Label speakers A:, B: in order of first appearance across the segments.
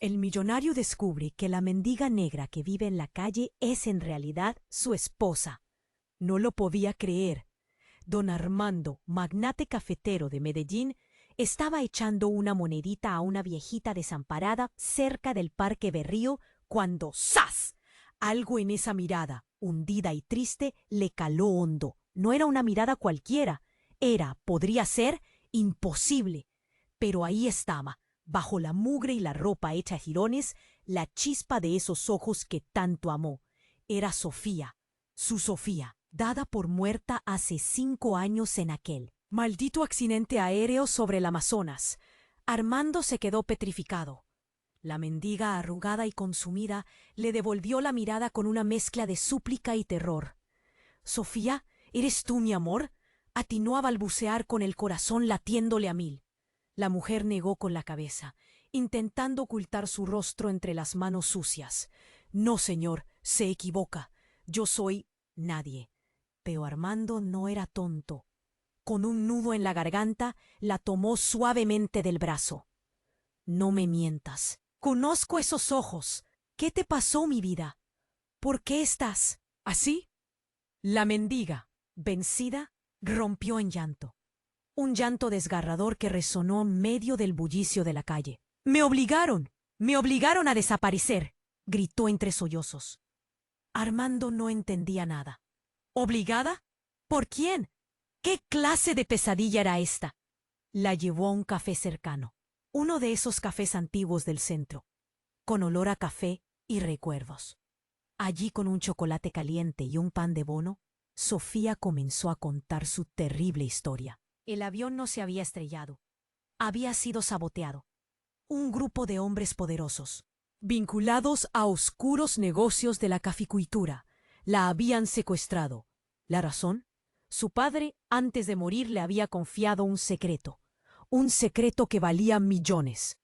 A: El millonario descubre que la mendiga negra que vive en la calle es en realidad su esposa. No lo podía creer. Don Armando, magnate cafetero de Medellín, estaba echando una monedita a una viejita desamparada cerca del Parque Berrío cuando ¡zas! Algo en esa mirada, hundida y triste, le caló hondo. No era una mirada cualquiera. Podría ser, imposible. Pero ahí estaba, bajo la mugre y la ropa hecha a jirones, la chispa de esos ojos que tanto amó. Era Sofía, su Sofía, dada por muerta hace 5 años en aquel maldito accidente aéreo sobre el Amazonas. Armando se quedó petrificado. La mendiga, arrugada y consumida, le devolvió la mirada con una mezcla de súplica y terror. «Sofía, ¿eres tú, mi amor?», atinó a balbucear con el corazón latiéndole a 1000. La mujer negó con la cabeza, intentando ocultar su rostro entre las manos sucias. «No, señor, se equivoca. Yo soy nadie». Pero Armando no era tonto. Con un nudo en la garganta, la tomó suavemente del brazo. «No me mientas. Conozco esos ojos. ¿Qué te pasó, mi vida? ¿Por qué estás así?» La mendiga, vencida, rompió en llanto. Un llanto desgarrador que resonó en medio del bullicio de la calle. «Me obligaron a desaparecer», gritó entre sollozos. Armando no entendía nada. ¿Obligada? ¿Por quién? ¿Qué clase de pesadilla era esta? La llevó a un café cercano, uno de esos cafés antiguos del centro, con olor a café y recuerdos. Allí, con un chocolate caliente y un pan de bono, Sofía comenzó a contar su terrible historia. El avión no se había estrellado. Había sido saboteado. Un grupo de hombres poderosos, vinculados a oscuros negocios de la caficultura, la habían secuestrado. ¿La razón? Su padre, antes de morir, le había confiado un secreto que valía millones.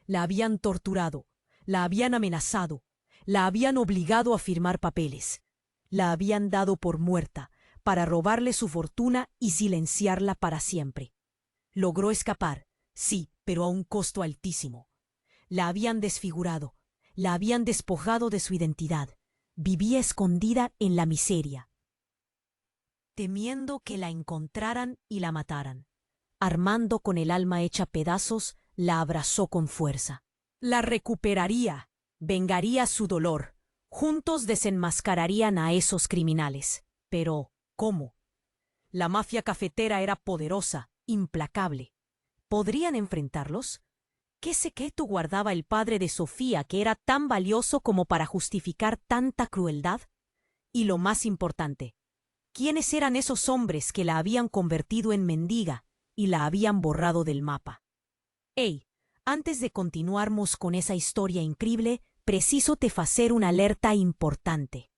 A: La habían torturado, la habían amenazado, la habían obligado a firmar papeles. La habían dado por muerta para robarle su fortuna y silenciarla para siempre. Logró escapar, sí, pero a un costo altísimo. La habían desfigurado, la habían despojado de su identidad. Vivía escondida en la miseria, temiendo que la encontraran y la mataran. Armando, con el alma hecha pedazos, la abrazó con fuerza. La recuperaría, vengaría su dolor. Juntos desenmascararían a esos criminales. Pero, ¿cómo? La mafia cafetera era poderosa, implacable. ¿Podrían enfrentarlos? ¿Qué secreto guardaba el padre de Sofía que era tan valioso como para justificar tanta crueldad? Y lo más importante, ¿quiénes eran esos hombres que la habían convertido en mendiga y la habían borrado del mapa? Hey, antes de continuarmos con esa historia increíble, preciso te facer una alerta importante.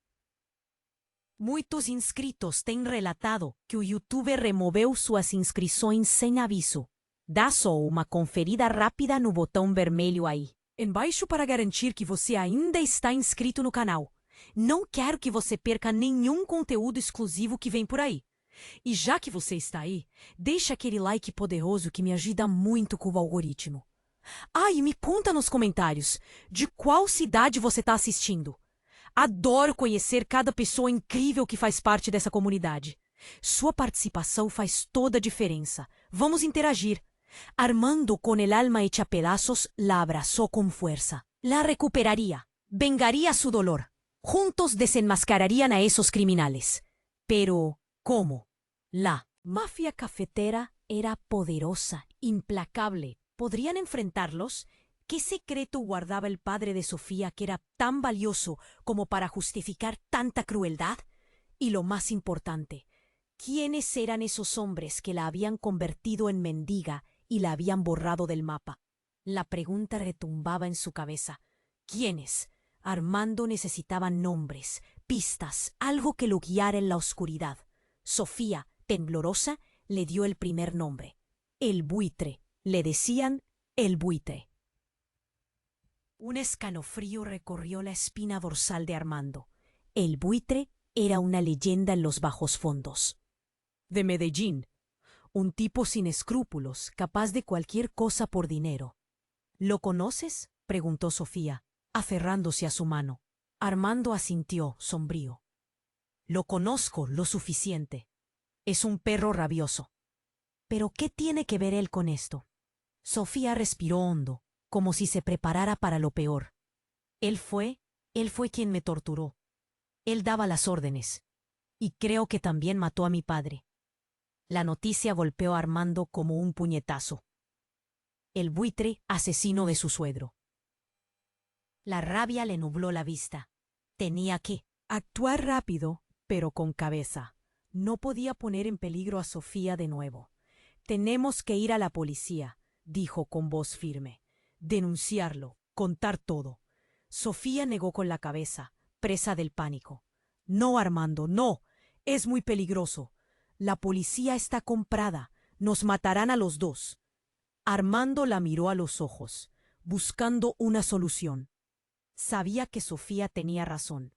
A: Muitos inscritos têm relatado que o YouTube removeu suas inscrições sem aviso. Dá só uma conferida rápida no botão vermelho aí, embaixo, para garantir que você ainda está inscrito no canal. Não quero que você perca nenhum conteúdo exclusivo que vem por aí. E já que você está aí, deixa aquele like poderoso que me ajuda muito com o algoritmo. Ah, e me conta nos comentários de qual cidade você está assistindo. Adoro conhecer cada pessoa incrível que faz parte dessa comunidade. Sua participação faz toda a diferença. Vamos interagir. Armando, con el alma hecha pedazos, la abrazó con fuerza. La recuperaría, vengaría su dolor. Juntos desenmascararían a esos criminales. Pero, ¿cómo? La mafia cafetera era poderosa, implacable. ¿Podrían enfrentarlos? ¿Qué secreto guardaba el padre de Sofía que era tan valioso como para justificar tanta crueldad? Y lo más importante, ¿quiénes eran esos hombres que la habían convertido en mendiga y la habían borrado del mapa? La pregunta retumbaba en su cabeza. ¿Quiénes? Armando necesitaba nombres, pistas, algo que lo guiara en la oscuridad. Sofía, temblorosa, le dio el primer nombre. El buitre. Le decían el buitre. Un escalofrío recorrió la espina dorsal de Armando. El buitre era una leyenda en los bajos fondos. De Medellín, un tipo sin escrúpulos, capaz de cualquier cosa por dinero. ¿Lo conoces? preguntó Sofía, aferrándose a su mano. Armando asintió, sombrío. Lo conozco lo suficiente. Es un perro rabioso. ¿Pero qué tiene que ver él con esto? Sofía respiró hondo, como si se preparara para lo peor. Él fue quien me torturó. Él daba las órdenes. Y creo que también mató a mi padre. La noticia golpeó a Armando como un puñetazo. El buitre asesino de su suegro. La rabia le nubló la vista. Tenía que actuar rápido, pero con cabeza. No podía poner en peligro a Sofía de nuevo. Tenemos que ir a la policía, dijo con voz firme. Denunciarlo, contar todo. Sofía negó con la cabeza, presa del pánico. No, Armando, no. Es muy peligroso. La policía está comprada. Nos matarán a los dos. Armando la miró a los ojos, buscando una solución. Sabía que Sofía tenía razón.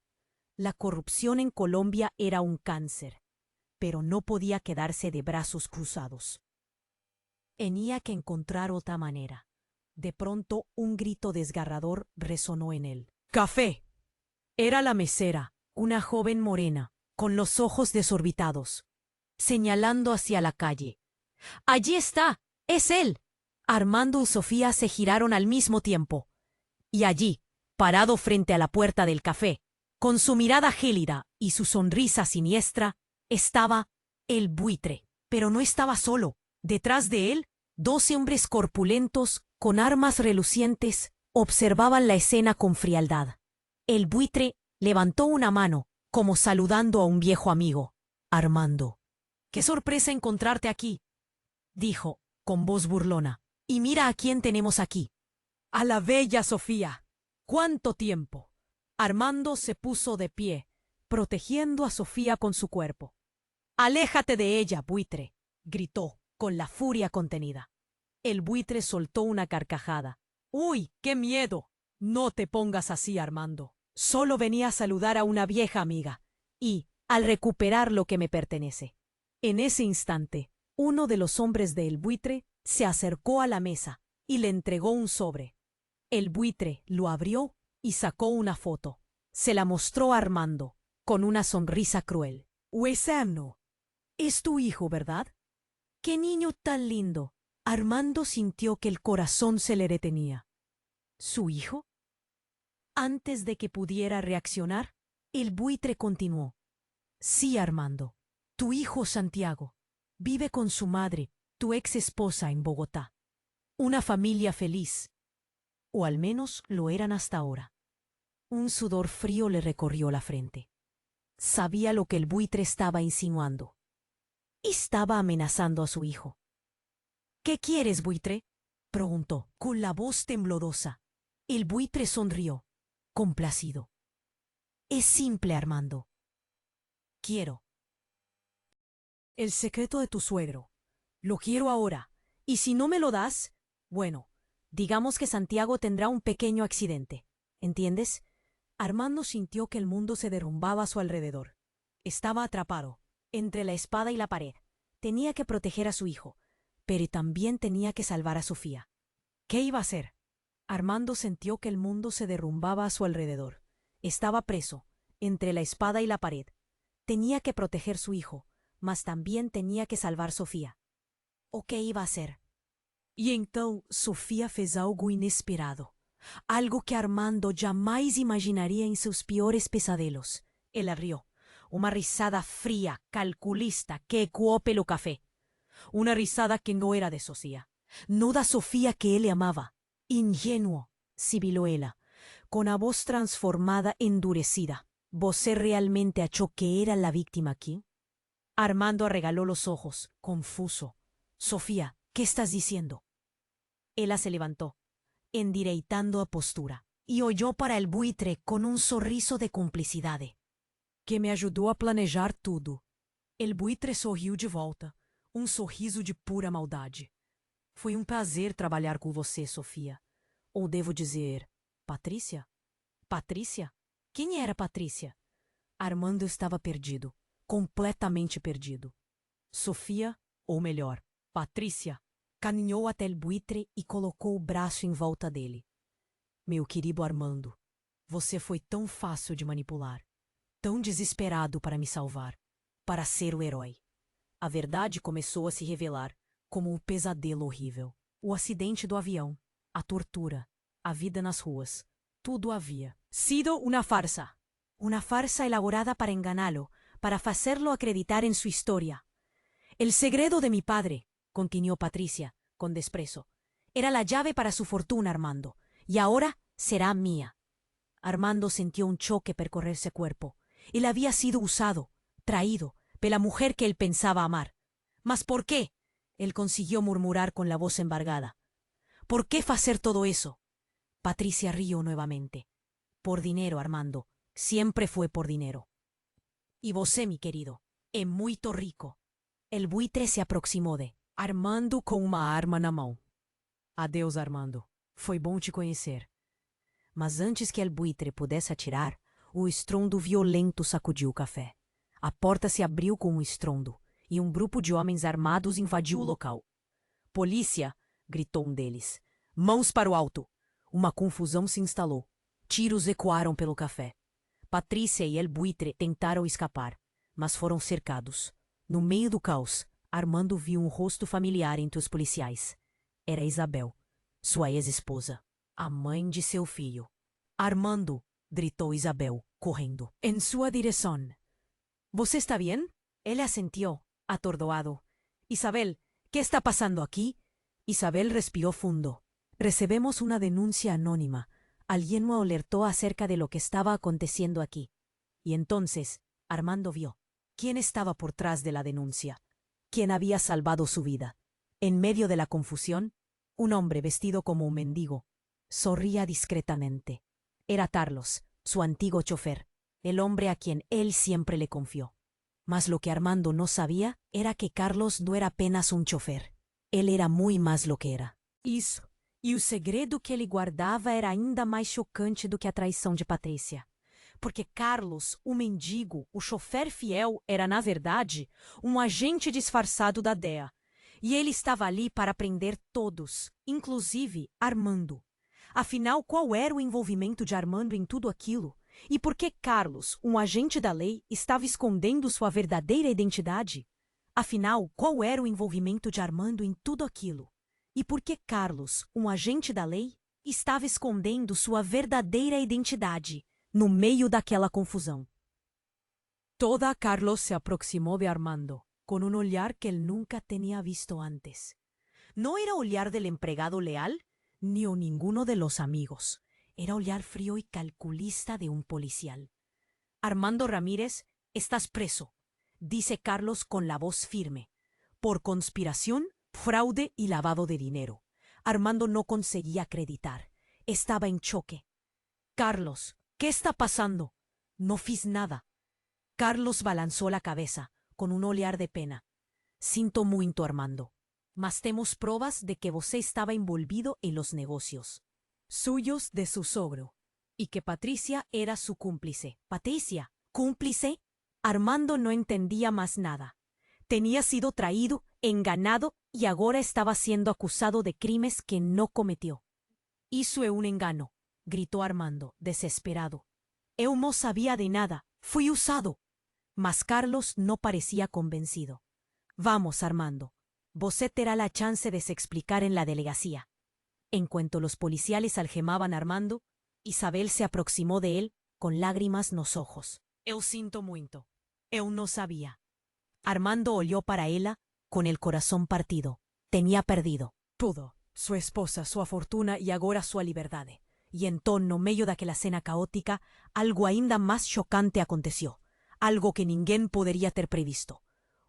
A: La corrupción en Colombia era un cáncer, pero no podía quedarse de brazos cruzados. Tenía que encontrar otra manera. De pronto, un grito desgarrador resonó en él. ¡Café! Era la mesera, una joven morena, con los ojos desorbitados, señalando hacia la calle. ¡Allí está! ¡Es él! Armando y Sofía se giraron al mismo tiempo. Y allí, parado frente a la puerta del café, con su mirada gélida y su sonrisa siniestra, estaba el buitre. Pero no estaba solo. Detrás de él, 12 hombres corpulentos, con armas relucientes, observaban la escena con frialdad. El buitre levantó una mano, como saludando a un viejo amigo. Armando. ¡Qué sorpresa encontrarte aquí!, dijo, con voz burlona. Y mira a quién tenemos aquí. A la bella Sofía. ¡Cuánto tiempo! Armando se puso de pie, protegiendo a Sofía con su cuerpo. ¡Aléjate de ella, buitre!, gritó, con la furia contenida. El buitre soltó una carcajada. ¡Uy, qué miedo! No te pongas así, Armando. Solo venía a saludar a una vieja amiga, y, al recuperar lo que me pertenece. En ese instante, uno de los hombres del buitre se acercó a la mesa y le entregó un sobre. El buitre lo abrió y sacó una foto. Se la mostró a Armando, con una sonrisa cruel. Wesano, es tu hijo, ¿verdad? ¡Qué niño tan lindo! Armando sintió que el corazón se le detenía. ¿Su hijo? Antes de que pudiera reaccionar, el buitre continuó. Sí, Armando, tu hijo Santiago vive con su madre, tu ex esposa, en Bogotá. Una familia feliz. O al menos lo eran hasta ahora. Un sudor frío le recorrió la frente. Sabía lo que el buitre estaba insinuando. Estaba amenazando a su hijo. ¿Qué quieres, buitre?, preguntó, con la voz temblorosa. El buitre sonrió, complacido. Es simple, Armando. Quiero el secreto de tu suegro. Lo quiero ahora. Y si no me lo das, bueno, digamos que Santiago tendrá un pequeño accidente. ¿Entiendes? Armando sintió que el mundo se derrumbaba a su alrededor. Estaba atrapado, entre la espada y la pared. Tenía que proteger a su hijo, pero también tenía que salvar a Sofía. ¿Qué iba a hacer? Armando sintió que el mundo se derrumbaba a su alrededor. Estaba preso, entre la espada y la pared. Tenía que proteger a su hijo, mas también tenía que salvar a Sofía. ¿O qué iba a hacer? Y entonces Sofía fez algo inesperado. Algo que Armando jamais imaginaría en sus peores pesadelos. Él rió. Una risada fría, calculista, que ecoó pelo café. Una risada que no era de Sofía. No da Sofía que él le amaba. Ingenuo, sibiló ella, con la voz transformada, endurecida. ¿Vosé realmente achó que era la víctima aquí? Armando arregaló los ojos, confuso. Sofía, ¿qué estás diciendo? Ella se levantó, endireitando a postura, y oyó para el buitre con un sorriso de cumplicidad, que me ajudou a planejar tudo. El buitre sorriu de volta, sorriso de pura maldade. Foi prazer trabalhar com você, Sofia. Ou devo dizer, Patrícia? Patrícia? Quem era Patrícia? Armando estava perdido, completamente perdido. Sofia, ou melhor, Patrícia, caminhou até o buitre e colocou o braço em volta dele. Meu querido Armando, você foi tão fácil de manipular, tão desesperado para me salvar, para ser o herói. A verdade começou a se revelar como um pesadelo horrível. O acidente do avião, a tortura, a vida nas ruas, tudo havia sido una farsa. Una farsa elaborada para enganá-lo, para hacerlo acreditar en su historia. El segredo de mi padre, continuó Patricia, con desprecio, era la llave para su fortuna, Armando, y ahora será mía. Armando sintió un choque percorrer su cuerpo. Él había sido usado, traído, por la mujer que él pensaba amar. ¿Mas por qué? Él consiguió murmurar con la voz embargada. ¿Por qué hacer todo eso? Patricia rió nuevamente. Por dinero, Armando. Siempre fue por dinero. Y vosé, mi querido, é muito rico. El buitre se aproximó de Armando com uma arma na mão. Adeus, Armando. Foi bom te conhecer. Mas antes que el buitre pudesse atirar, o estrondo violento sacudiu o café. A porta se abriu com um estrondo, e um grupo de homens armados invadiu o local. Polícia! Gritou um deles. Mãos para o alto! Uma confusão se instalou. Tiros ecoaram pelo café. Patrícia e el buitre tentaram escapar, mas foram cercados. No meio do caos, Armando viu um rosto familiar entre os policiais. Era Isabel, sua ex-esposa, a mãe de seu filho. Armando! Gritou Isabel, correndo em sua direção. ¿Você está bien? Él asintió, atordoado. Isabel, ¿qué está pasando aquí? Isabel respiró fundo. Recebemos una denuncia anónima. Alguien me alertó acerca de lo que estaba aconteciendo aquí. Y entonces, Armando vio quién estaba por tras de la denuncia, quién había salvado su vida. En medio de la confusión, un hombre vestido como un mendigo sonría discretamente. Era Carlos, su antiguo chofer, el hombre a quien él siempre le confió. Mas lo que Armando no sabía era que Carlos no era apenas un chofer. Él era muy más lo que era. Isso. E o segredo que ele guardava era ainda mais chocante do que a traição de Patrícia. Porque Carlos, o mendigo, o chofer fiel, era, na verdade, um agente disfarçado da DEA. E ele estava ali para prender todos, inclusive Armando. Afinal, qual era o envolvimento de Armando em tudo aquilo? E por que Carlos, um agente da lei, estava escondendo sua verdadeira identidade? Afinal, qual era o envolvimento de Armando em tudo aquilo? E por que Carlos, um agente da lei, estava escondendo sua verdadeira identidade no meio daquela confusão? Toda Carlos se aproximou de Armando, com um olhar que ele nunca tinha visto antes. Não era o olhar del empregado leal, ni o ninguno de los amigos. Era olhar frío y calculista de un policial. Armando Ramírez, estás preso, dice Carlos con la voz firme, por conspiración, fraude y lavado de dinero. Armando no conseguía acreditar. Estaba en choque. Carlos, ¿qué está pasando? No fiz nada. Carlos balanzó la cabeza, con un olhar de pena. Sinto muito, Armando, mas temos provas de que você estaba envolvido en los negocios suyos de su sogro, y que Patricia era su cómplice. ¿Patricia? ¿Cómplice? Armando no entendía más nada. Tenía sido traído, enganado, y ahora estaba siendo acusado de crímenes que no cometió. Isso é un engano, gritó Armando, desesperado. Eu no sabía de nada, fui usado. Mas Carlos no parecía convencido. Vamos, Armando, você terá la chance de se explicar en la delegacia. En cuanto los policiales algemaban a Armando, Isabel se aproximó de él con lágrimas nos ojos. Eu sinto muito. Eu no sabía. Armando olió para ella con el corazón partido. Tenía perdido todo. Su esposa, su fortuna y agora sua liberdade. Y entón, no medio daquela cena caótica, algo ainda más chocante aconteció. Algo que ninguém poderia ter previsto.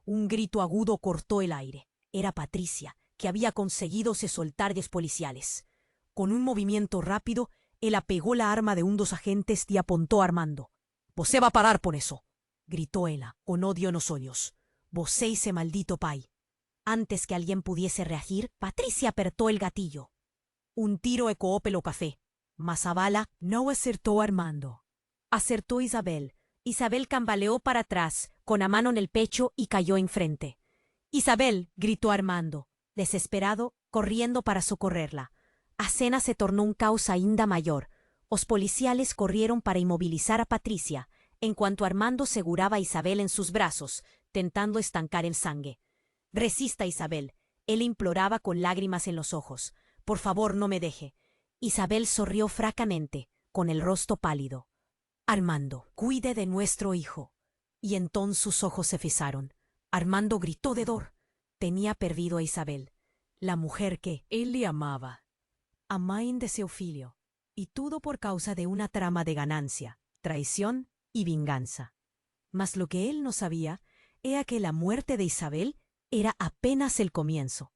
A: Un grito agudo cortó el aire. Era Patricia, que había conseguido se soltar de los policiales. Con un movimiento rápido, ella pegó la arma de un dos agentes y apuntó a Armando. «Você va a parar por eso», gritó ella, con odio en los ojos. «Você ese maldito pai». Antes que alguien pudiese reagir, Patricia apretó el gatillo. Un tiro ecoó pelo café, mas a bala no acertó a Armando. Acertó Isabel. Isabel cambaleó para atrás, con la mano en el pecho y cayó enfrente. «Isabel», gritó Armando, desesperado, corriendo para socorrerla. A cena se tornó un caos ainda mayor. Os policiales corrieron para inmovilizar a Patricia, en cuanto Armando seguraba a Isabel en sus brazos, tentando estancar el sangue. «Resista, Isabel», él imploraba con lágrimas en los ojos. «Por favor, no me deje». Isabel sonrió fracamente, con el rostro pálido. «Armando, cuide de nuestro hijo». Y entonces sus ojos se fijaron. Armando gritó de dolor. Tenía perdido a Isabel, la mujer que él le amaba. A mãe de seu filho. Y todo por causa de una trama de ganancia, traición y venganza. Mas lo que él no sabía era que la muerte de Isabel era apenas el comienzo,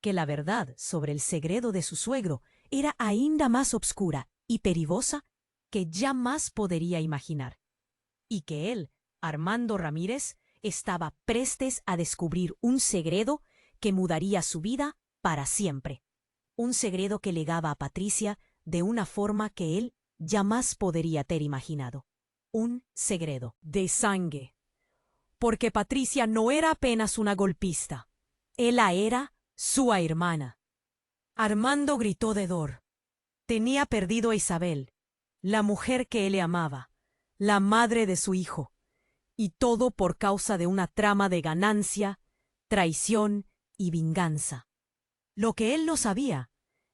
A: que la verdad sobre el segredo de su suegro era ainda más obscura y perigosa que jamás podría imaginar, y que él, Armando Ramírez, estaba prestes a descubrir un segredo que mudaría su vida para siempre, un segredo que legaba a Patricia de una forma que él jamás podría ter imaginado, un segredo de sangre. Porque Patricia no era apenas una golpista, ella era su hermana. Armando gritó de dolor. Tenía perdido a Isabel, la mujer que él amaba, la madre de su hijo, y todo por causa de una trama de ganancia, traición y venganza. Lo que él no sabía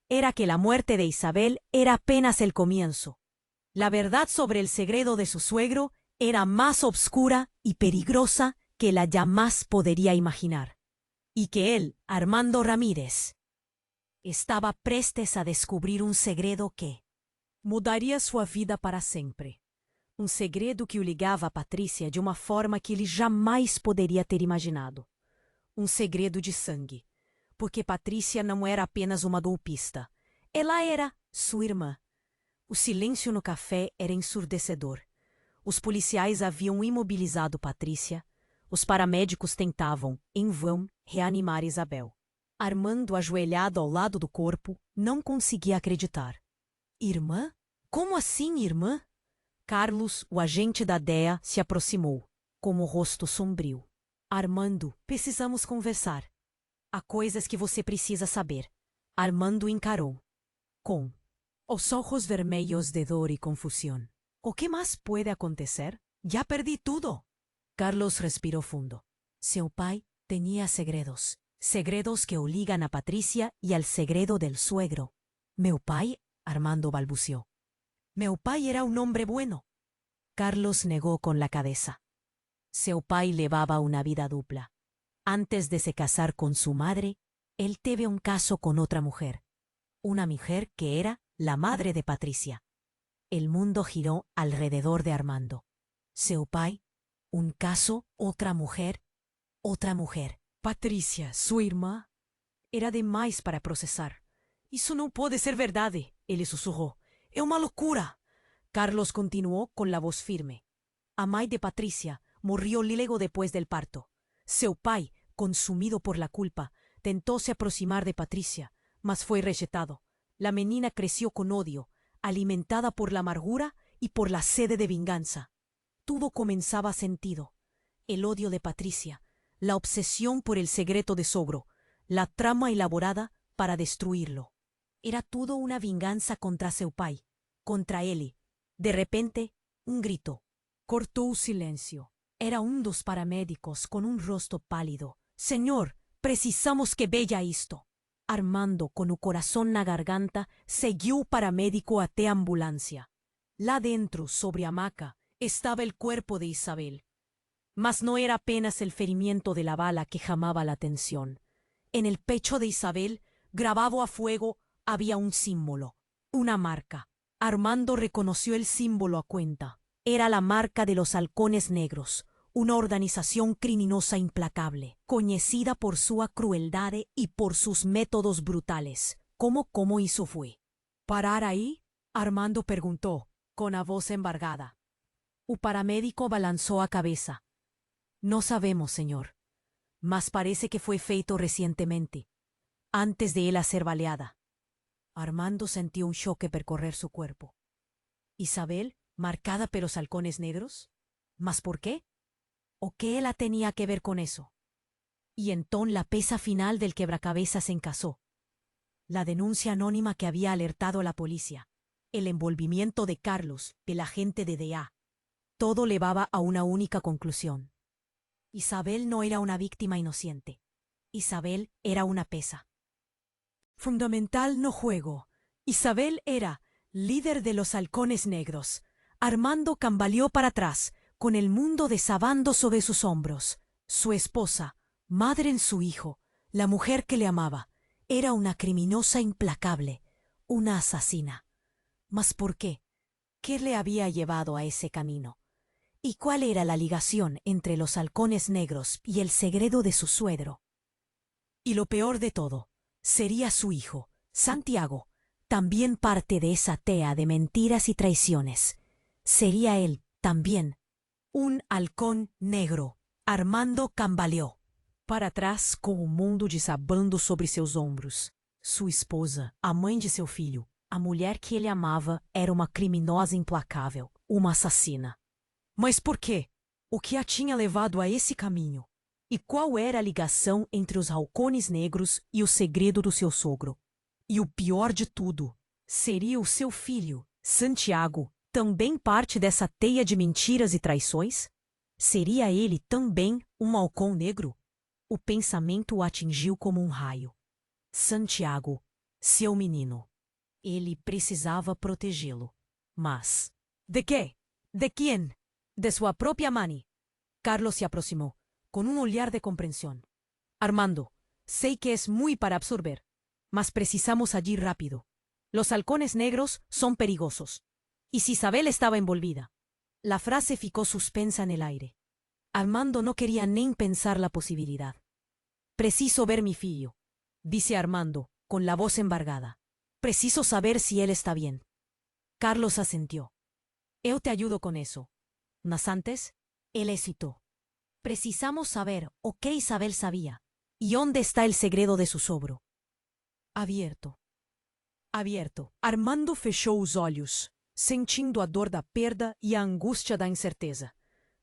A: era que la muerte de Isabel era apenas el comienzo. La verdad sobre el segredo de su suegro era más obscura y peligrosa que la jamás podría imaginar, y que él, Armando Ramírez, estaba prestes a descubrir un segredo que mudaria sua vida para sempre. Um segredo que o ligava a Patricia de uma forma que ele jamais poderia ter imaginado. Um segredo de sangue, porque Patricia não era apenas uma golpista. Ela era sua irmã. O silêncio no café era ensurdecedor. Os policiais haviam imobilizado Patricia. Os paramédicos tentavam, em vão, reanimar Isabel. Armando, ajoelhado ao lado do corpo, não conseguia acreditar. Irmã? Como assim, irmã? Carlos, o agente da DEA, se aproximou, com o rosto sombrio. Armando, precisamos conversar. Há coisas que você precisa saber. Armando encarou, com os ojos vermelhos de dor e confusão. O que mais pode acontecer? Já perdi tudo. Carlos respirou fundo. Seu pai tinha segredos. Segredos que obligan a Patricia y al segredo del suegro. Meu pai, Armando balbuceó. Meu pai era un hombre bueno. Carlos negó con la cabeza. Seu pai llevaba una vida dupla. Antes de se casar con su madre, él tuvo un caso con otra mujer. Una mujer que era la madre de Patricia. El mundo giró alrededor de Armando. Seu pai, un caso, otra mujer. Patricia, sua irmã, era demais para processar. Isso não pode ser verdade, ele sussurrou. É uma loucura. Carlos continuó con la voz firme. A mãe de Patricia murió luego después del parto. Seu pai, consumido por la culpa, tentó se aproximar de Patricia, mas fue rejetado. La menina creció con odio, alimentada por la amargura y por la sed de venganza. Todo comenzaba sentido. El odio de Patricia, la obsesión por el secreto de sogro, la trama elaborada para destruirlo. Era todo una venganza contra seu pai, contra él. De repente, un grito. Cortó el silencio. Era un dos paramédicos con un rostro pálido. «Señor, precisamos que vea esto». Armando, con el corazón na garganta, siguió o paramédico até a ambulancia. Lá dentro, sobre hamaca, estaba el cuerpo de Isabel. Mas no era apenas el ferimiento de la bala que llamaba la atención. En el pecho de Isabel, grabado a fuego, había un símbolo, una marca. Armando reconoció el símbolo a cuenta. Era la marca de los Halcones Negros, una organización criminosa implacable, conocida por su crueldad y por sus métodos brutales. ¿Cómo hizo fue? ¿Parar ahí? Armando preguntó, con la voz embargada. El paramédico balanzó a cabeza. No sabemos, señor, mas parece que fue feito recientemente, antes de él ser baleada. Armando sintió un choque percorrer su cuerpo. ¿Isabel, marcada por los halcones negros? ¿Mas por qué? ¿O qué ella tenía que ver con eso? Y entonces la pesa final del quebracabezas se encasó. La denuncia anónima que había alertado a la policía, el envolvimiento de Carlos, el agente de DEA. Todo llevaba a una única conclusión. Isabel no era una víctima inocente. Isabel era una pesa. Fundamental no juego. Isabel era líder de los halcones negros. Armando cambaleó para atrás, con el mundo desabando sobre sus hombros. Su esposa, madre en su hijo, la mujer que le amaba, era una criminosa implacable, una asesina. ¿Mas por qué? ¿Qué le había llevado a ese camino? ¿Y cuál era la ligación entre los halcones negros y el segredo de su suegro? Y lo peor de todo, sería su hijo, Santiago, también parte de esa tea de mentiras y traiciones. Sería él, también, un halcón negro. Armando cambaleó para trás com o mundo desabando sobre seus ombros. Sua esposa, a mãe de seu filho, a mulher que ele amava, era uma criminosa implacável, uma assassina. Mas por quê? O que a tinha levado a esse caminho? E qual era a ligação entre os halcones negros e o segredo do seu sogro? E o pior de tudo, seria o seu filho, Santiago, também parte dessa teia de mentiras e traições? Seria ele também um halcão negro? O pensamento o atingiu como um raio. Santiago, seu menino. Ele precisava protegê-lo. Mas, ¿de quê? ¿De quién? De sua própria mãe. Carlos se aproximó, con un olhar de comprensión. Armando, sé que es muy para absorber, mas precisamos agir rápido. Los halcones negros son perigosos. Y si Isabel estaba envolvida. La frase ficó suspensa en el aire. Armando no quería ni pensar la posibilidad. Preciso ver mi filho, dice Armando, con la voz embargada. Preciso saber si él está bien. Carlos asintió. Eu te ayudo con eso. Mas antes, él hesitó. Precisamos saber o qué Isabel sabía, y dónde está el segredo de su sogro. Abierto. Abierto. Armando fechou os olhos, sentindo a dor da perda e a angústia da incerteza.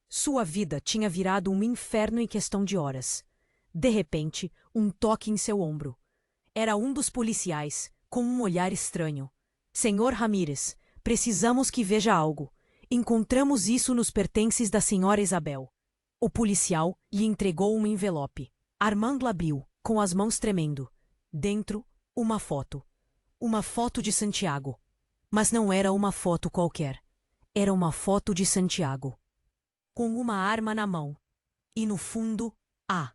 A: Sua vida tinha virado um inferno em questão de horas. De repente, um toque em seu ombro. Era um dos policiais, com um olhar estranho. Senhor Ramírez, precisamos que veja algo. Encontramos isso nos pertences da senhora Isabel. O policial lhe entregou um envelope. Armando abriu, com as mãos tremendo. Dentro, uma foto. Uma foto de Santiago. Mas não era uma foto qualquer. Era uma foto de Santiago, com uma arma na mão. E no fundo, a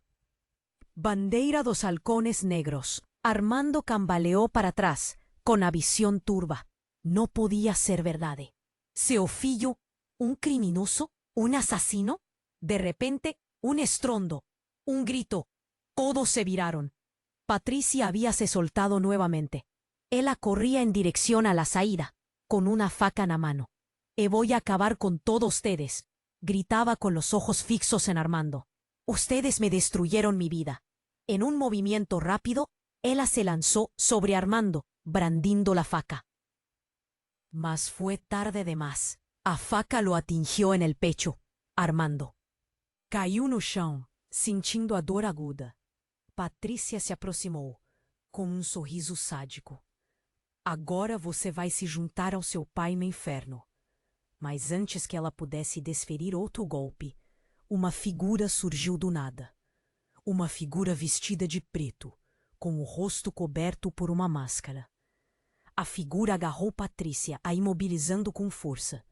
A: bandeira dos halcones negros. Armando cambaleó para atrás, con a visión turba. No podía ser verdade. Seu filho, un criminoso, un asesino. De repente, un estrondo, un grito. Todos se viraron. Patricia habíase soltado nuevamente. Ella corría en dirección a la salida, con una faca en la mano. Voy a acabar con todos ustedes, gritaba con los ojos fijos en Armando. Ustedes me destruyeron mi vida. En un movimiento rápido, ella se lanzó sobre Armando, brandiendo la faca. Mas fue tarde de más. A faca lo atingió en el pecho. Armando caiu no chão, sentindo a dor aguda. Patrícia se aproximou, com um sorriso sádico. Agora você vai se juntar ao seu pai no inferno. Mas antes que ela pudesse desferir outro golpe, uma figura surgiu do nada. Uma figura vestida de preto, com o rosto coberto por uma máscara. A figura agarrou Patrícia, a imobilizando com força.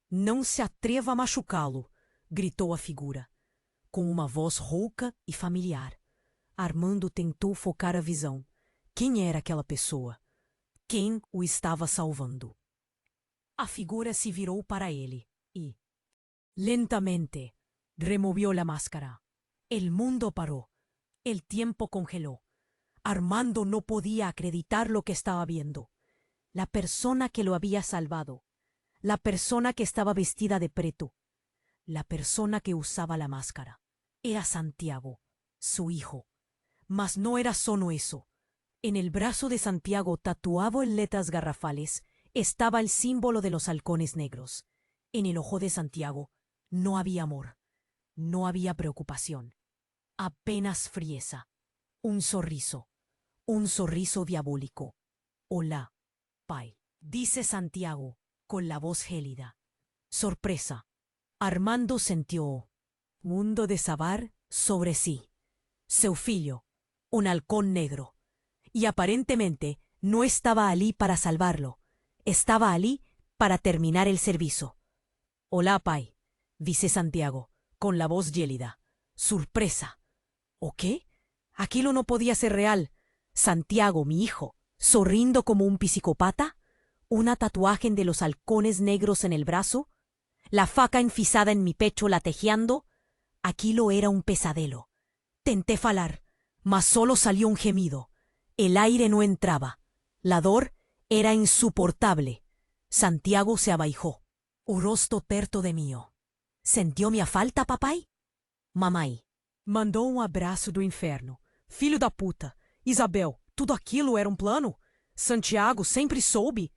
A: Não se atreva a machucá-lo, gritou a figura, com uma voz rouca e familiar. Armando tentou focar a visão. Quem era aquela pessoa? Quem o estava salvando? A figura se virou para ele e, lentamente, removió la máscara. El mundo paró. El tiempo congeló. Armando no podía acreditar lo que estaba viendo. La persona que lo había salvado. La persona que estaba vestida de preto. La persona que usaba la máscara. Era Santiago, su hijo. Mas no era solo eso. En el brazo de Santiago, tatuado en letras garrafales, estaba el símbolo de los halcones negros. En el ojo de Santiago no había amor, no había preocupación, apenas frieza, un sorriso, un sorriso diabólico. Hola, pai, dice Santiago, con la voz gélida. Sorpresa. Armando sintió mundo de saber sobre sí. Seu filho, un halcón negro. Y aparentemente no estaba allí para salvarlo. Estaba allí para terminar el servicio. Hola, pai, dice Santiago, con la voz gélida. Sorpresa. ¿O qué? Aquilo no podía ser real. Santiago, mi hijo, sonriendo como un psicópata, una tatuaje de los halcones negros en el brazo, la faca enfisada en mi pecho latejeando. Aquilo era un pesadelo. Tenté falar, mas solo salió un gemido. El aire no entraba. La dor era insoportable. Santiago se abaijó. O rosto perto de mío. Sentiu minha falta, papai? Mamãe. Mandou um abraço do inferno. Filho da puta. Isabel, tudo aquilo era um plano? Santiago sempre soube?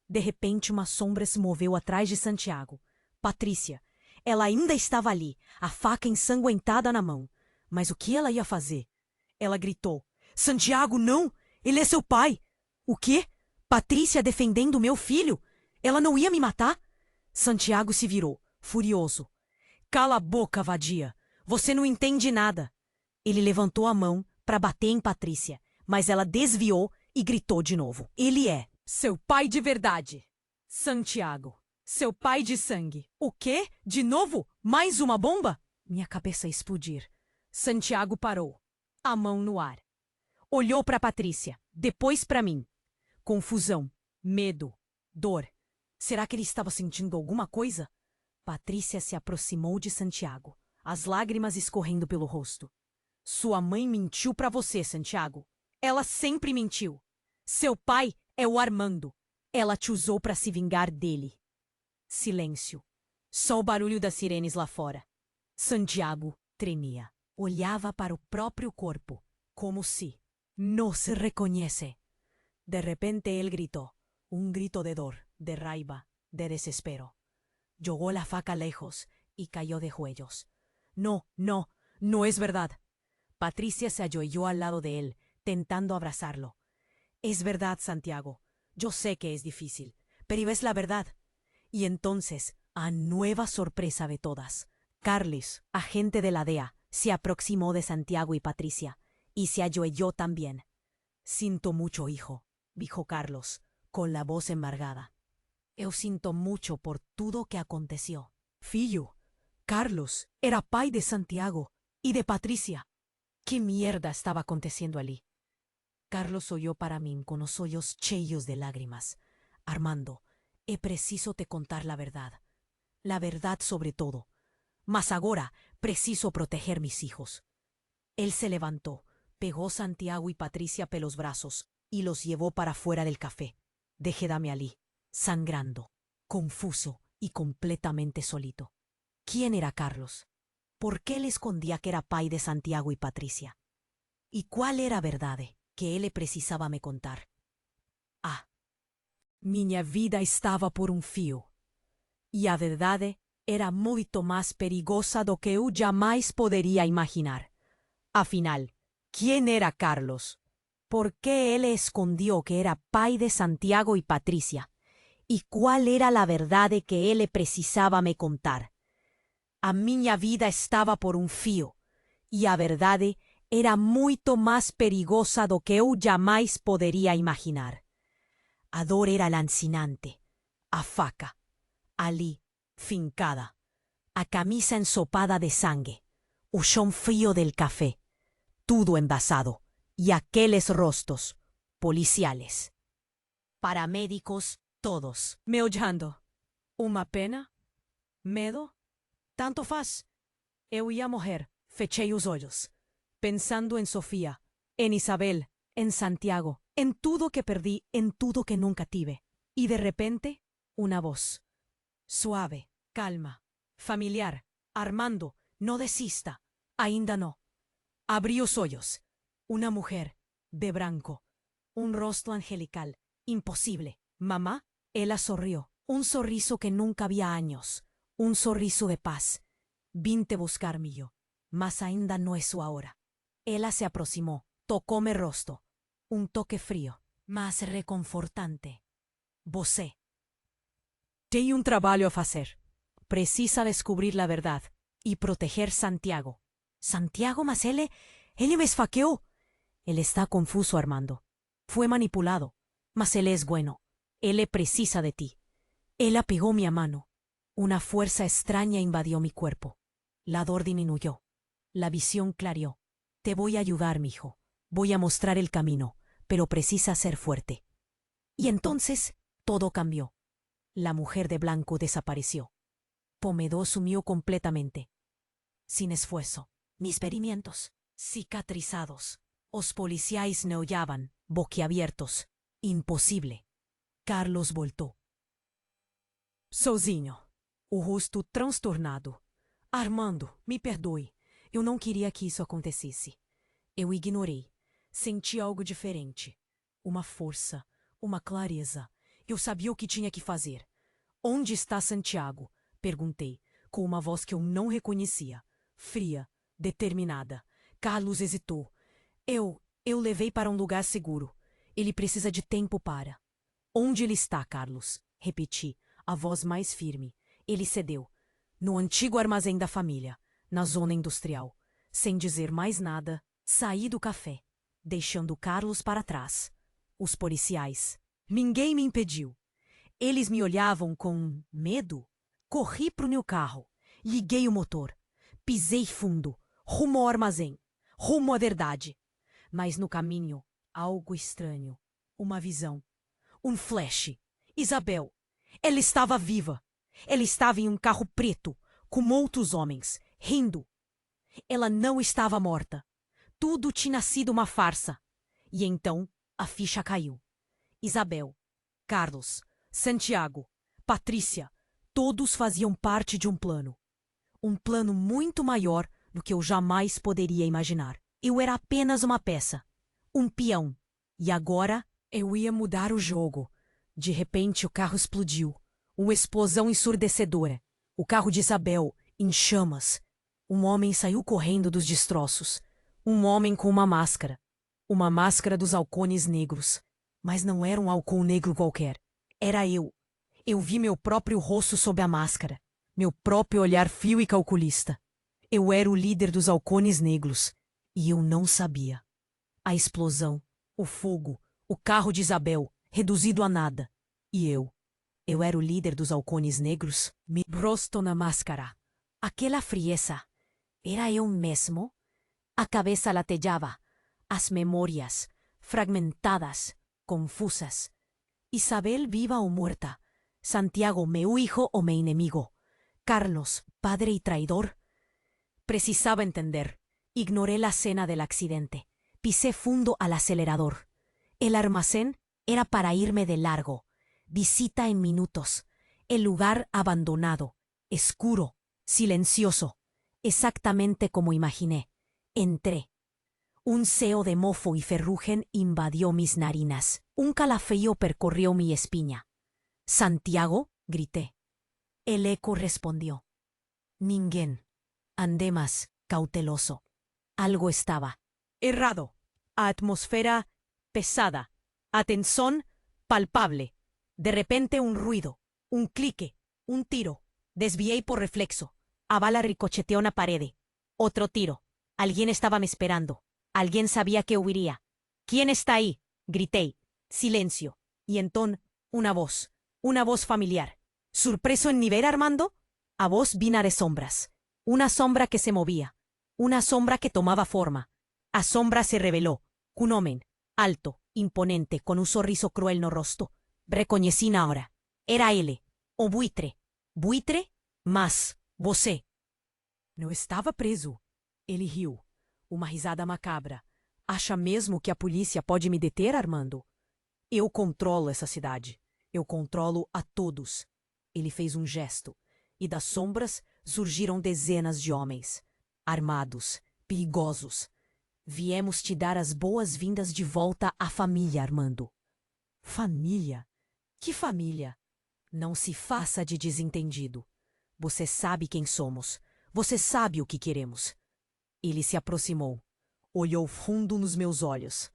A: De repente uma sombra se moveu atrás de Santiago. Patrícia. Ela ainda estava ali, a faca ensanguentada na mão. Mas o que ela ia fazer? Ela gritou. Santiago, não! Ele é seu pai! O quê? Patrícia defendendo meu filho? Ela não ia me matar? Santiago se virou, furioso. Cala a boca, vadia! Você não entende nada! Ele levantou a mão para bater em Patrícia, mas ela desviou e gritou de novo. Ele é seu pai de verdade! Santiago, seu pai de sangue. O quê? De novo? Mais uma bomba? Minha cabeça ia explodir. Santiago parou, a mão no ar. Olhou para Patrícia, depois para mim. Confusão, medo, dor. Será que ele estava sentindo alguma coisa? Patrícia se aproximou de Santiago, as lágrimas escorrendo pelo rosto. Sua mãe mentiu para você, Santiago. Ela sempre mentiu. Seu pai é o Armando. Ela te usou para se vingar dele. Silêncio. Só o barulho das sirenes lá fora. Santiago tremia. Olhava para o próprio corpo, como se não se reconhece. De repente él gritó, un grito de dor, de raiva, de desespero. Jogó la faca lejos y cayó de juellos. No, no, no es verdad. Patricia se ayoyó al lado de él, tentando abrazarlo. Es verdad, Santiago. Yo sé que es difícil, pero es la verdad. Y entonces, a nueva sorpresa de todas, Carlos, agente de la DEA, se aproximó de Santiago y Patricia, y se ayoyó también. Sinto mucho, hijo, dijo Carlos, con la voz embargada. Eu sinto mucho por tudo que aconteció. Filho, Carlos era pai de Santiago y de Patricia. ¿Qué mierda estaba aconteciendo allí? Carlos oyó para mí con los ojos cheios de lágrimas. Armando, é preciso te contar la verdad sobre todo. Mas agora preciso proteger mis hijos. Él se levantó, pegó Santiago y Patricia pelos brazos y los llevó para fuera del café. Quédame allí, sangrando, confuso y completamente solito. ¿Quién era Carlos? ¿Por qué le escondía que era pai de Santiago y Patricia? ¿Y cuál era a verdade que ele precisaba me contar? Ah, minha vida estava por um fio. E a verdade era muito mais perigosa do que eu jamais poderia imaginar. Afinal, ¿quién era Carlos? ¿Por qué él escondió que era pai de Santiago y Patricia? ¿Y cuál era la verdade que él precisaba me contar? A minha vida estaba por un fío, y a verdade era muito más perigosa do que eu jamais poderia imaginar. A dor era lancinante, a faca, ali, fincada, a camisa ensopada de sangue, o chão frío del café, tudo envasado, y aqueles rostros, policiales. Paramédicos, todos, me olhando. Uma pena? Medo? Tanto faz. Eu ia morrer, fechei os olhos, pensando en Sofía, en Isabel, en Santiago, en tudo que perdí, en tudo que nunca tive. Y de repente, una voz. Suave, calma, familiar. Armando, no desista. Ainda no. Abrí os olhos. Una mujer, de branco. Un rostro angelical. Imposible. Mamá, ella sonrió. Un sorriso que nunca había años. Un sorriso de paz. Vinte buscar mío. Mas ainda no es su ahora. Ella se aproximó. Tocóme rostro. Um toque frio, mas reconfortante. Você tem um trabalho a fazer. Precisa descobrir a verdade e proteger Santiago. Santiago, mas ele me esfaqueou. Ele está confuso, Armando. Fue manipulado, mas ele es bueno. Ele precisa de ti. Ella pegó mi mano. Una fuerza extraña invadió mi cuerpo. La dor disminuyó. La visión clareó. Te voy a ayudar, mijo. Voy a mostrar el camino, pero precisa ser fuerte. Y entonces todo cambió. La mujer de blanco desapareció. Pomedó sumió completamente. Sin esfuerzo, mis ferimientos, cicatrizados. Os policiais me hollaban, boquiabiertos. Imposible. Carlos voltou. Sozinho, o rosto transtornado. Armando, me perdoe. Eu não queria que isso acontecesse. Eu ignorei. Senti algo diferente. Uma força, uma clareza. Eu sabia o que tinha que fazer. Onde está Santiago? Perguntei, com uma voz que eu não reconhecia. Fria, determinada. Carlos hesitou. Eu levei para um lugar seguro. Ele precisa de tempo para. Onde ele está, Carlos? Repeti, a voz mais firme. Ele cedeu. No antigo armazém da família, na zona industrial. Sem dizer mais nada, saí do café, deixando Carlos para trás. Os policiais. Ninguém me impediu. Eles me olhavam com medo. Corri para o meu carro. Liguei o motor. Pisei fundo. Rumo ao armazém. Rumo à verdade. Mas no caminho, algo estranho. Uma visão. Um flash. Isabel. Ela estava viva. Ela estava em um carro preto, com outros homens, rindo. Ela não estava morta. Tudo tinha sido uma farsa. E então a ficha caiu. Isabel, Carlos, Santiago, Patrícia, todos faziam parte de um plano. Um plano muito maior do que eu jamais poderia imaginar. Eu era apenas uma peça. Um peão. E agora eu ia mudar o jogo. De repente o carro explodiu. Uma explosão ensurdecedora. O carro de Isabel, em chamas. Um homem saiu correndo dos destroços. Um homem com uma máscara. Uma máscara dos halcones negros. Mas não era um halcão negro qualquer. Era eu. Eu vi meu próprio rosto sob a máscara. Meu próprio olhar frio e calculista. Eu era o líder dos halcones negros. E eu não sabia. A explosão, o fogo, o carro de Isabel, reduzido a nada. E eu era o líder dos halcones negros, mi rosto na máscara. Aquela frieza, era eu mesmo? A cabeça latejava, as memórias, fragmentadas, confusas. Isabel viva o muerta, Santiago meu hijo o meu inimigo, Carlos, padre y traidor. Precisaba entender. Ignoré la escena del accidente. Pisé fundo al acelerador. El almacén era para irme de largo. Visita en minutos. El lugar abandonado, oscuro, silencioso, exactamente como imaginé. Entré. Un seo de mofo y ferrugen invadió mis narinas. Un calafrío percorrió mi espina. «¿Santiago?» grité. El eco respondió. Ninguén. Andé más, cauteloso. Algo estaba errado. Atmósfera pesada. Atención palpable. De repente un ruido, un clique, un tiro. Desvié por reflexo. A bala ricocheteó una pared. Otro tiro. Alguien estaba me esperando. Alguien sabía que huiría. ¿Quién está ahí? Grité. Silencio. Y entonces, una voz familiar. ¿Sorpreso en mi ver, Armando? A voz vina de sombras. Una sombra que se movía. Una sombra que tomaba forma. A sombra se reveló. Un hombre, alto, imponente, con un sorriso cruel no rostro. Reconocí ahora. Era él, o buitre. Buitre? Mas, você. Não estava preso. Ele riu. Uma risada macabra. Acha mesmo que a polícia pode me deter, Armando? Eu controlo essa cidade. Eu controlo a todos. Ele fez um gesto. E das sombras surgiram dezenas de homens. Armados, perigosos. Viemos te dar as boas-vindas de volta à família, Armando. Família? Que família? Não se faça de desentendido. Você sabe quem somos. Você sabe o que queremos. Ele se aproximou. Olhou fundo nos meus olhos.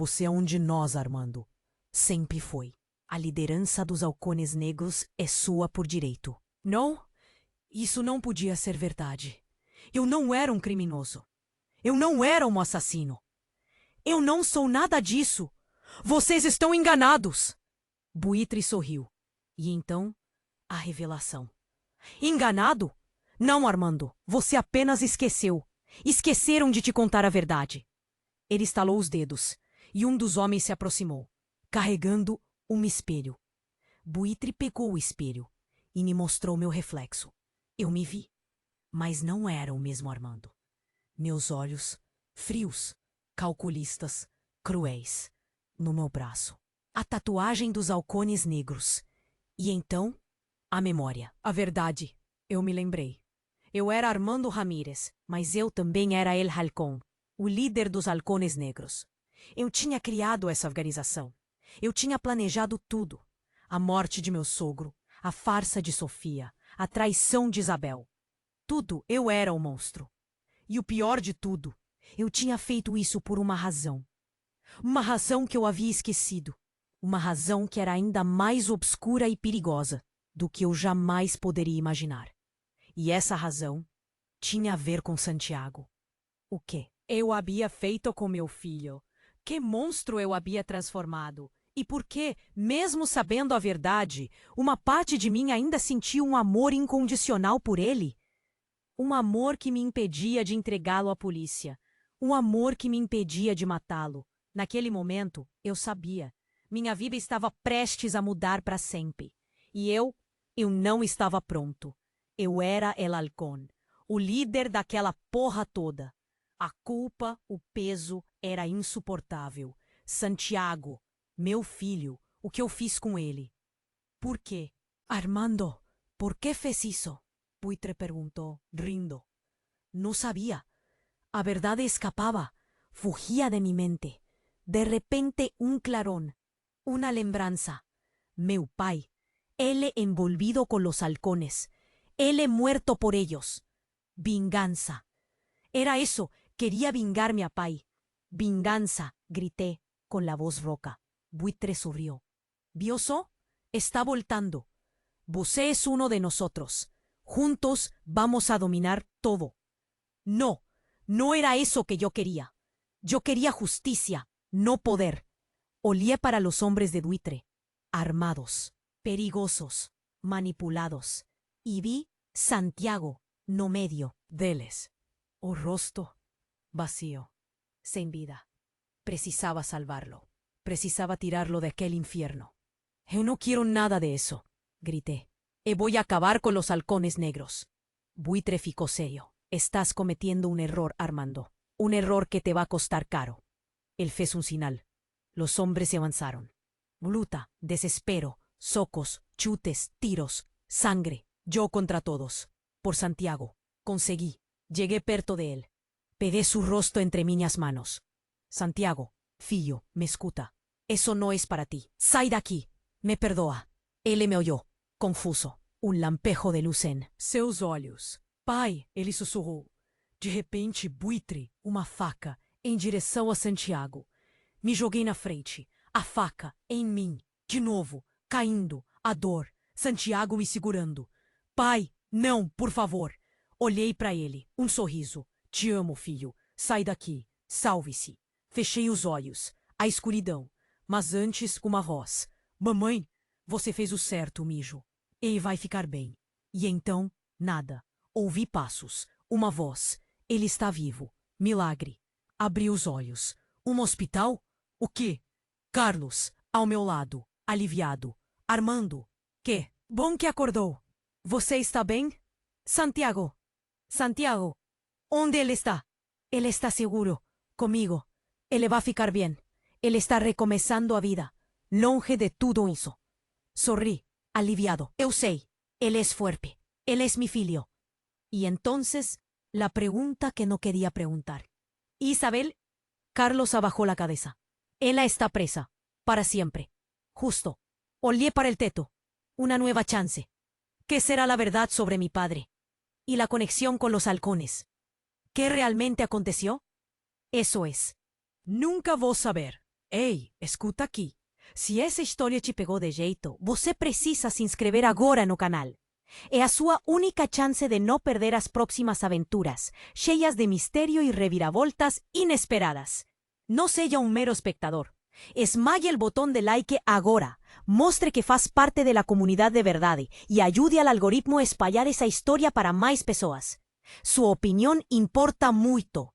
A: Você é um de nós, Armando. Sempre foi. A liderança dos halcones negros é sua por direito. Não, isso não podia ser verdade. Eu não era um criminoso. Eu não era um assassino. Eu não sou nada disso. Vocês estão enganados. Buitre sorriu. E então, a revelação. Enganado? Não, Armando. Você apenas esqueceu. Esqueceram de te contar a verdade. Ele estalou os dedos, e um dos homens se aproximou, carregando um espelho. Buitre pegou o espelho e me mostrou meu reflexo. Eu me vi, mas não era o mesmo Armando. Meus olhos, frios, calculistas, cruéis, no meu braço. A tatuagem dos halcones negros. E então, a memória. A verdade. Eu me lembrei. Eu era Armando Ramírez, mas eu também era El Halcón, o líder dos halcones negros. Eu tinha criado essa organização. Eu tinha planejado tudo. A morte de meu sogro, a farsa de Sofia, a traição de Isabel. Tudo eu era o monstro. E o pior de tudo, eu tinha feito isso por uma razão. Uma razão que eu havia esquecido. Uma razão que era ainda mais obscura e perigosa do que eu jamais poderia imaginar. E essa razão tinha a ver com Santiago. O que eu havia feito com meu filho? Que monstro eu havia transformado? E por que, mesmo sabendo a verdade, uma parte de mim ainda sentia um amor incondicional por ele? Um amor que me impedia de entregá-lo à polícia. Um amor que me impedia de matá-lo. Naquele momento, eu sabia. Minha vida estava prestes a mudar para sempre. E eu não estava pronto. Eu era El Halcón, o líder daquela porra toda. A culpa, o peso, era insuportável. Santiago, meu filho, o que eu fiz com ele? Por quê? Armando, por que fez isso? Buitre perguntou, rindo. Não sabia. A verdade escapava, fugia de mi mente. De repente clarón, una lembranza. Meu pai, ele envolvido con los halcones. Él he muerto por ellos. Venganza. Era eso, quería vengarme a Pai. Venganza, grité, con la voz roca. Buitre sonrió. ¿Vioso? Está voltando. Você es uno de nosotros. Juntos vamos a dominar todo. No, no era eso que yo quería. Yo quería justicia, no poder. Olía para los hombres de Buitre, armados, perigosos, manipulados. Y vi Santiago, no medio, deles. O rosto vacío, sin vida. Precisaba salvarlo. Precisaba tirarlo de aquel infierno. Yo no quiero nada de eso, grité. Voy a acabar con los halcones negros. Buitre ficó serio. Estás cometiendo un error, Armando. Un error que te va a costar caro. Él fez un señal. Los hombres se avanzaron. Luta, desespero, socos, chutes, tiros, sangre. Yo contra todos. Por Santiago. Conseguí. Llegué perto de él. Pegué su rostro entre minhas manos. Santiago, filho, me escuta. Eso no es para ti. Sai daqui. Me perdoa. Ele me oyó, confuso. Um lampejo de luz em seus olhos. Pai, ele sussurrou. De repente, Buitre, uma faca, em direção a Santiago. Me joguei na frente. A faca, em mim. De novo, caindo. A dor. Santiago me segurando. Pai, não, por favor. Olhei para ele. Um sorriso. Te amo, filho. Sai daqui. Salve-se. Fechei os olhos. A escuridão. Mas antes, uma voz. Mamãe, você fez o certo, mijo. Ele vai ficar bem. E então, nada. Ouvi passos. Uma voz. Ele está vivo. Milagre. Abri os olhos. Um hospital? O quê? Carlos, ao meu lado. Aliviado. Armando. Que? Bom que acordou. Você está bem? Santiago. Santiago. Onde ele está? Ele está seguro. Comigo. Ele vai ficar bem. Ele está recomeçando a vida. Longe de tudo isso. Sorri. Aliviado. Eu sei. Ele é fuerte. Ele é mi filho. Y entonces, la pregunta que no quería preguntar. Isabel. Carlos abajó la cabeza. Ella está presa. Para siempre. Justo. Olhé para el teto. Una nueva chance. ¿Qué será la verdad sobre mi padre? Y la conexión con los halcones. ¿Qué realmente aconteció? Eso es. Nunca vos saber. Ei, escuta aqui. Se essa história te pegou de jeito, você precisa se inscrever agora no canal. É a sua única chance de não perder as próximas aventuras, cheias de mistério e reviravoltas inesperadas. Não seja um mero espectador. Esmague el botón de like agora. Mostre que faz parte de la comunidad de verdade e ajude al algoritmo a espalhar essa história para mais pessoas. Sua opinión importa muito.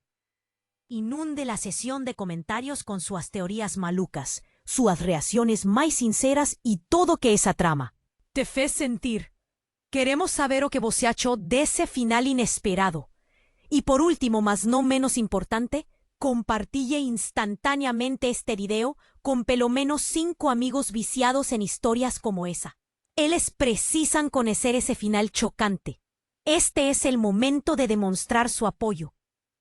A: Inunde la sesión de comentarios con sus teorías malucas, sus reacciones más sinceras y todo que esa trama te fez sentir. Queremos saber o que você achou desse final inesperado. Y por último, mas no menos importante, compartille instantáneamente este video con pelo menos 5 amigos viciados en historias como esa. Ellos precisan conocer ese final chocante. Este es el momento de demostrar su apoyo.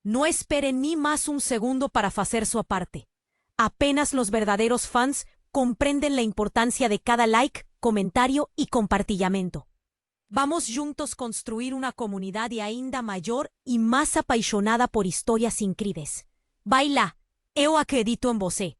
A: No esperen ni más un segundo para hacer su parte. Apenas los verdaderos fans comprenden la importancia de cada like, comentario y compartillamento. Vamos juntos construir una comunidad ainda mayor y más apaixonada por historias incríveis. Vai lá, eu acredito en você.